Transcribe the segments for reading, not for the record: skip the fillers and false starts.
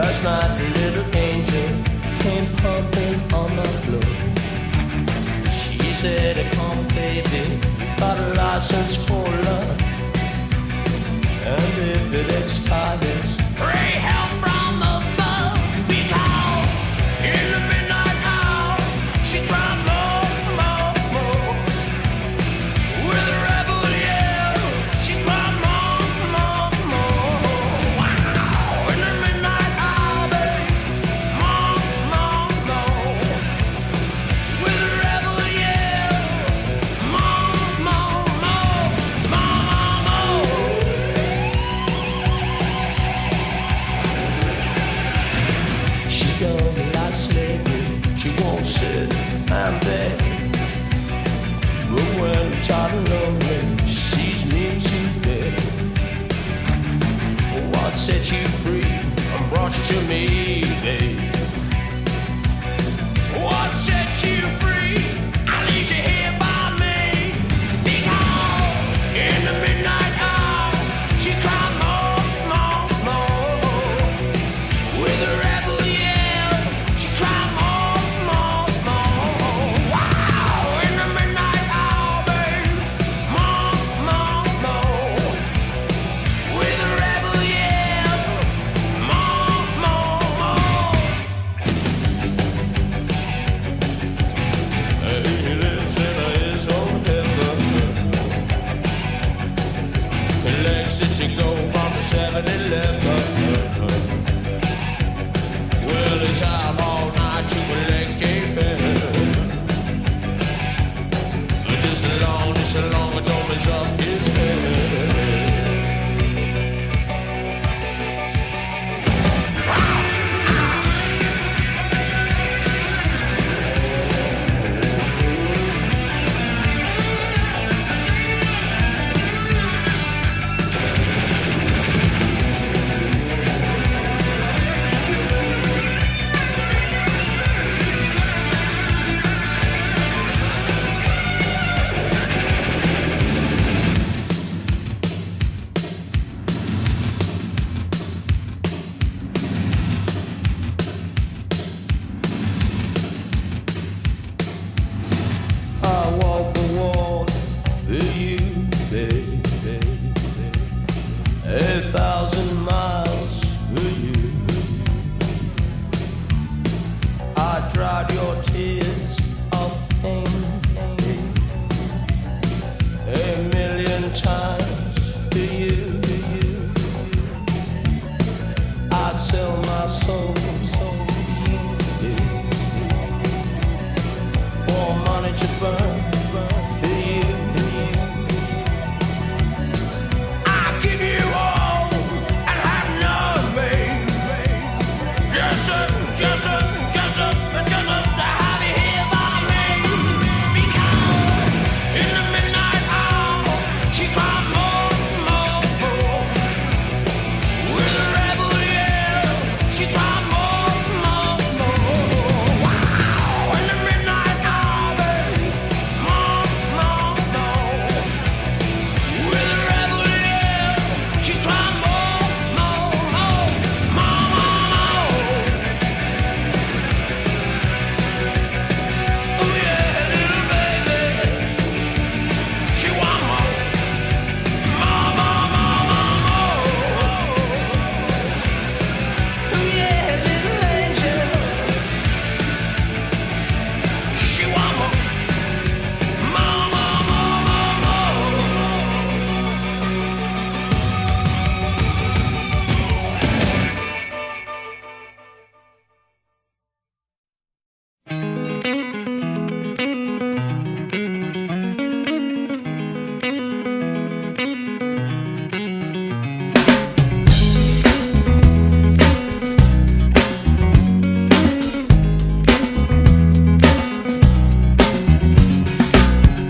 Last night a little angel came pumping on the floor. She said, come baby, you got a license for love, and if it expires, pray help from above. Because in the midnight hour she cried more, more, more. With a rebel yell she cried more, more, more. Wow! In the midnight hour, babe, more, more, more. With a rebel yell, more, more, more, more, more. She don't like slavery, she won't sit and beg. But when it's hot and lonely, she sees me today. What set you free and brought you to me, babe? What set you free and leaves you here by me? Because in the midnight hour she cried more, more, more. With a rebel yell she cried more, more, more. Wow! In the midnight hour, babe, more, more, more. With a rebel yell, more, more, more. He lives in his own heaven. He likes it to go from the 7-Eleven. Well, he's out all night to collect a bed. This long, it don't mess up his head. I walk the walk for you, baby. 1,000 miles for you. I dried your tears of pain 1,000,000 times for you. I'd sell my soul for you, for money to burn for you. I'll give you all and have none, babe. Just to have you here by me. Because in the midnight hour she cried more, more, more. With a rebel yell she cried more, more, more. Wow! In the midnight hour, babe, more, more, more. With a rebel yell she cried more, more, more, more, more, more. Oh yeah, little baby, she want more, more, more, more, more, more. Oh yeah, little angel, she want more, more, more, more, more,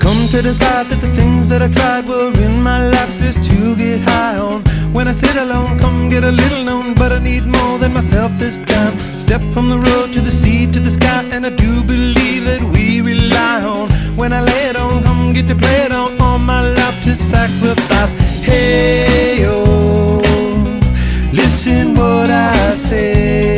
Come to decide that the things that I tried were in my life just to get high on. When I sit alone, come get a little known, but I need more than myself this time. Step from the road to the sea to the sky, and I do believe that we rely on. When I lay it on, come get to play it on, all my life to sacrifice. Hey, oh, listen what I say.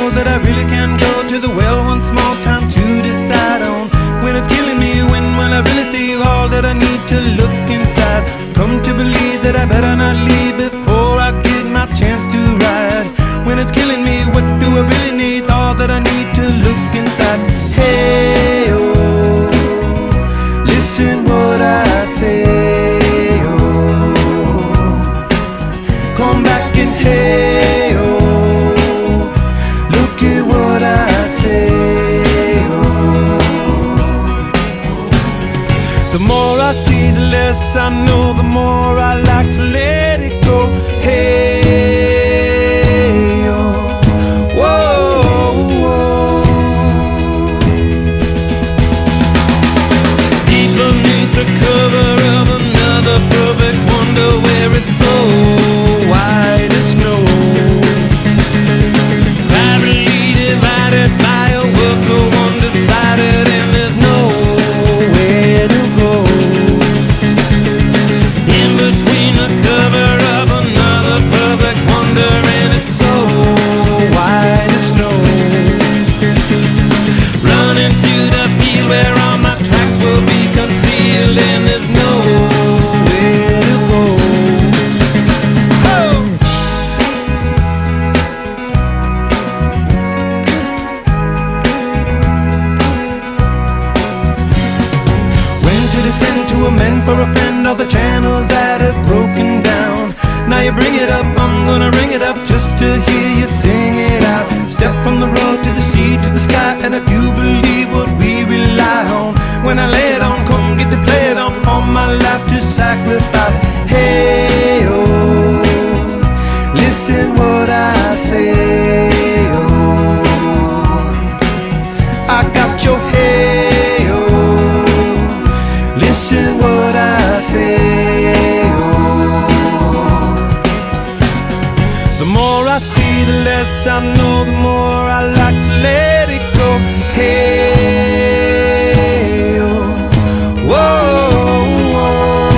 know that I really can go to the well one small time to decide on when it's killing me. When will I really save all that I need to look inside? Come to believe that I better not leave before I get my chance to ride. When it's killing me, what do I really need? All that I need to look inside. Hey, oh, listen what I say, oh, come back and hey, oh, look at what I say, oh. The more I see, the less I know, the more I like to let it go. Hey, oh, whoa, whoa. Deep beneath the cover of another perfect wonder, where it's so white as snow, gravity divided by a world so undecided, and there's nowhere to go. In between the cover of another perfect wonder, and it's so white as snow, running through the field where all my tracks will be concealed, and there's nowhere to go. Oh! When to descend to amend for a friend all the channels that have broken down. Now you bring it up, I'm gonna ring it up just to hear you sing it out. Step from the road to the sea to the sky, and I do believe what we rely on. When I lay it on, come get to play it on, all my life to sacrifice. Hey, oh, listen what I say, oh, I got your hey, oh, listen what I say, oh. The more I see, the less I know, the more I like to let it go. Hey, oh, whoa, whoa.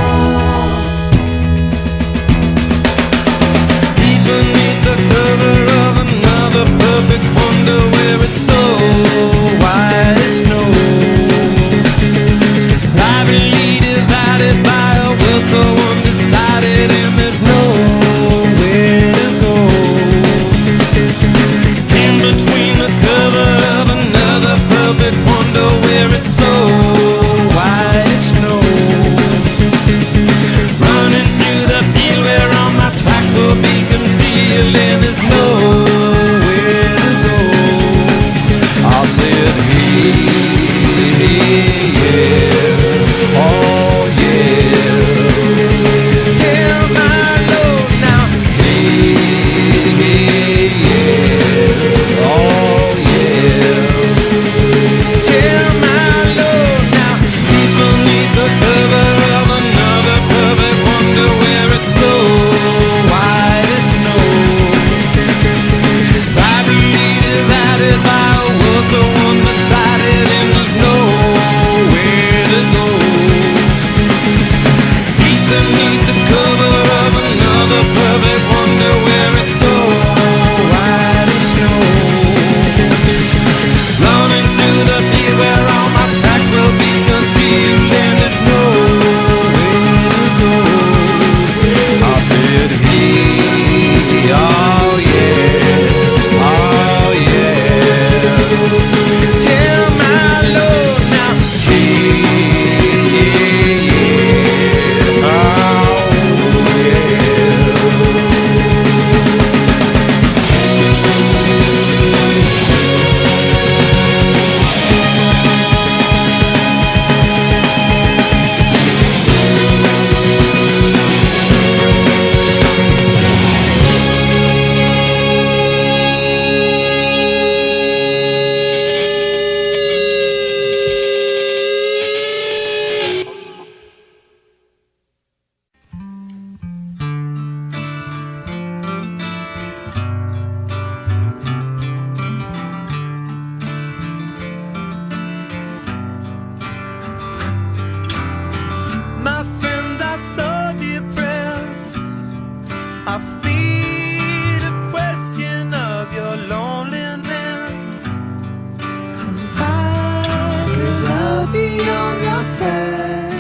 sad.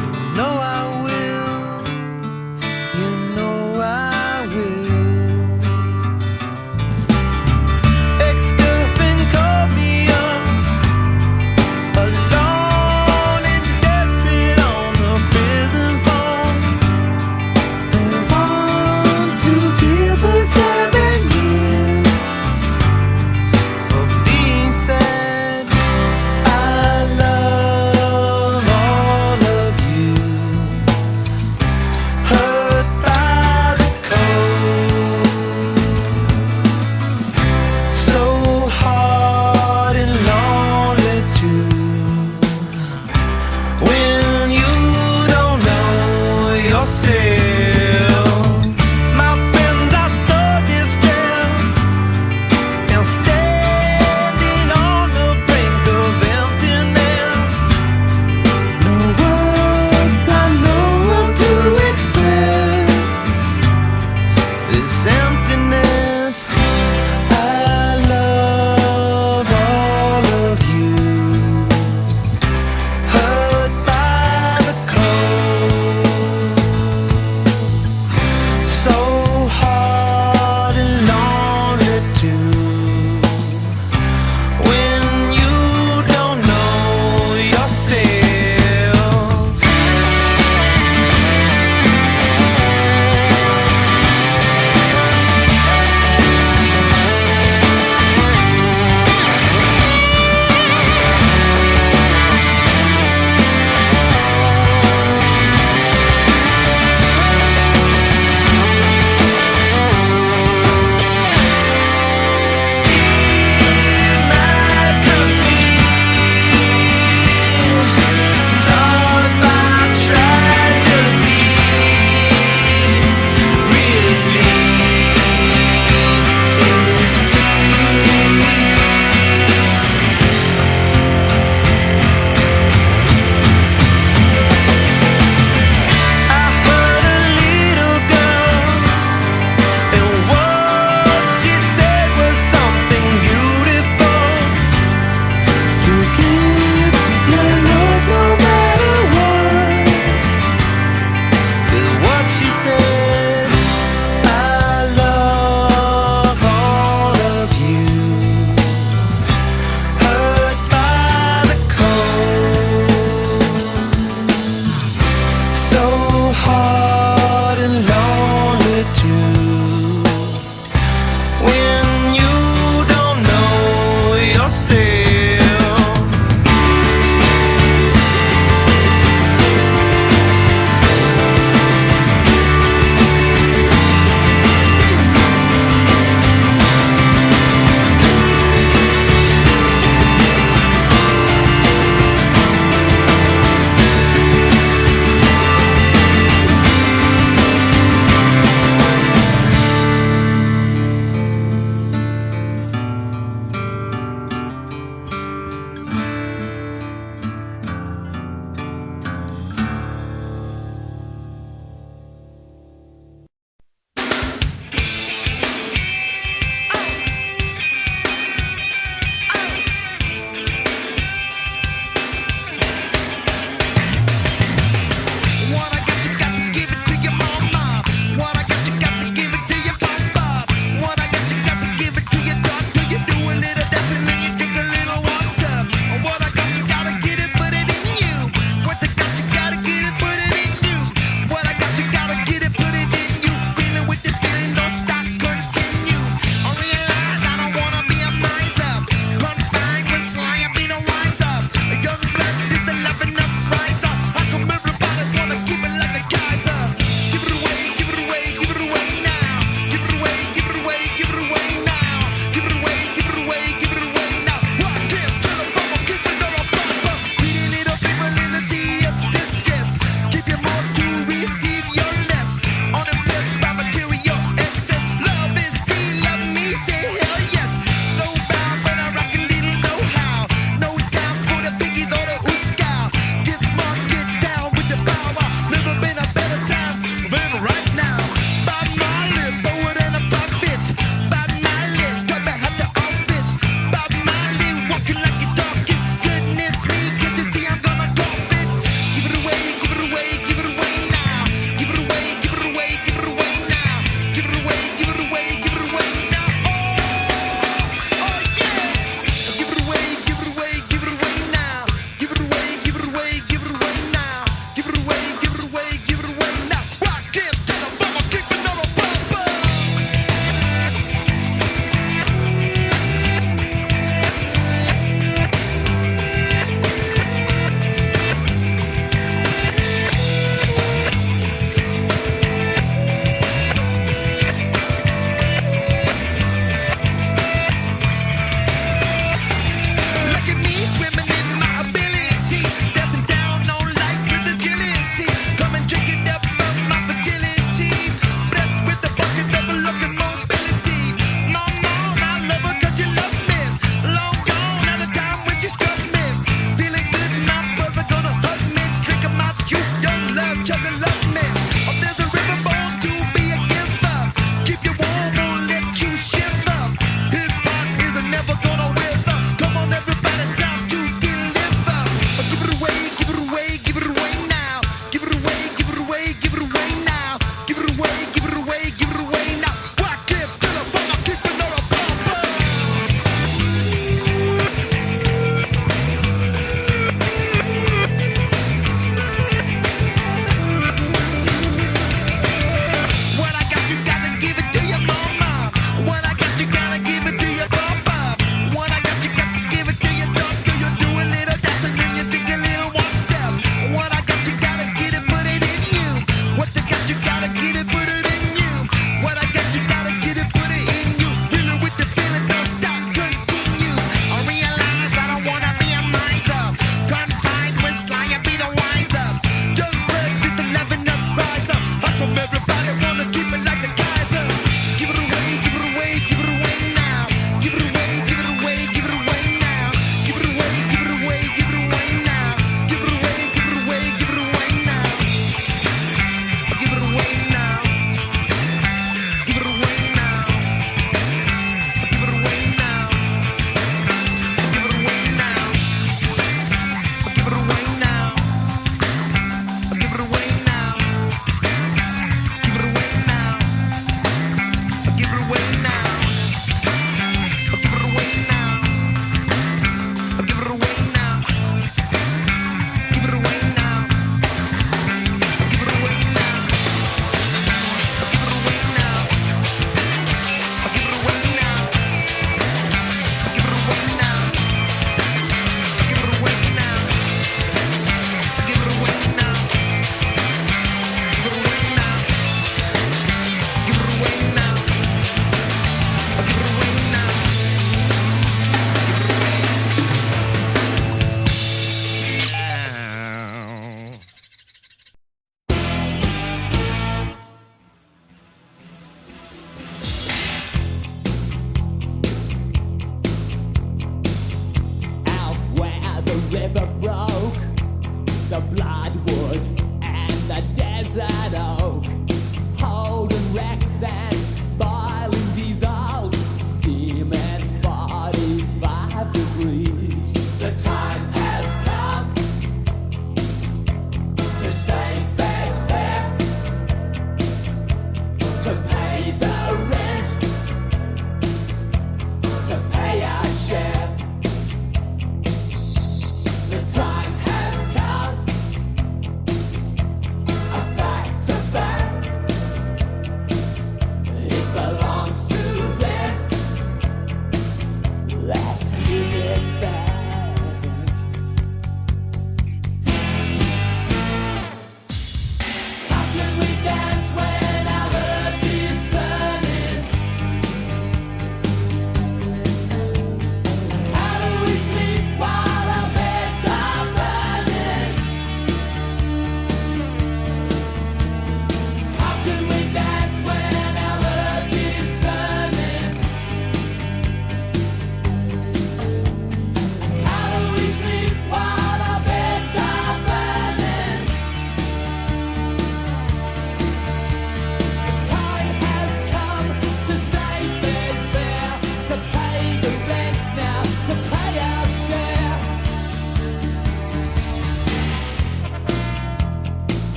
You know I will. You know I will. Ex-girlfriend called me up, alone and desperate on the prison phone. They want to give her 7 years for being sad. I love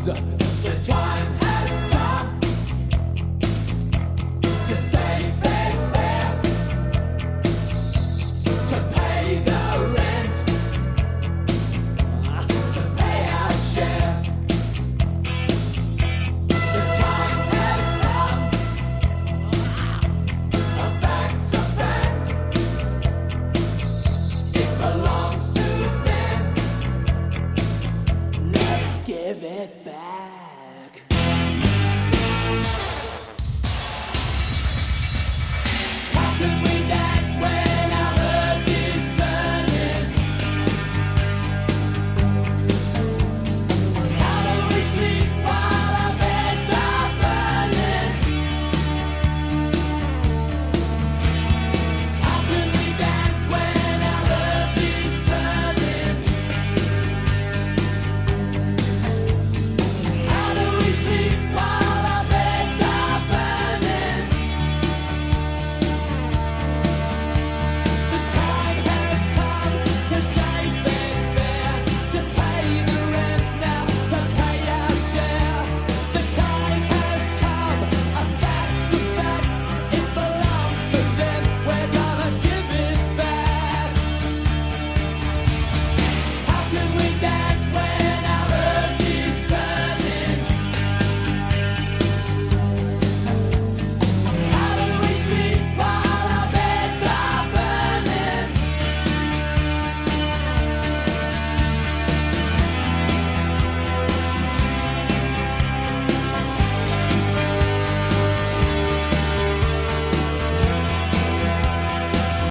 The time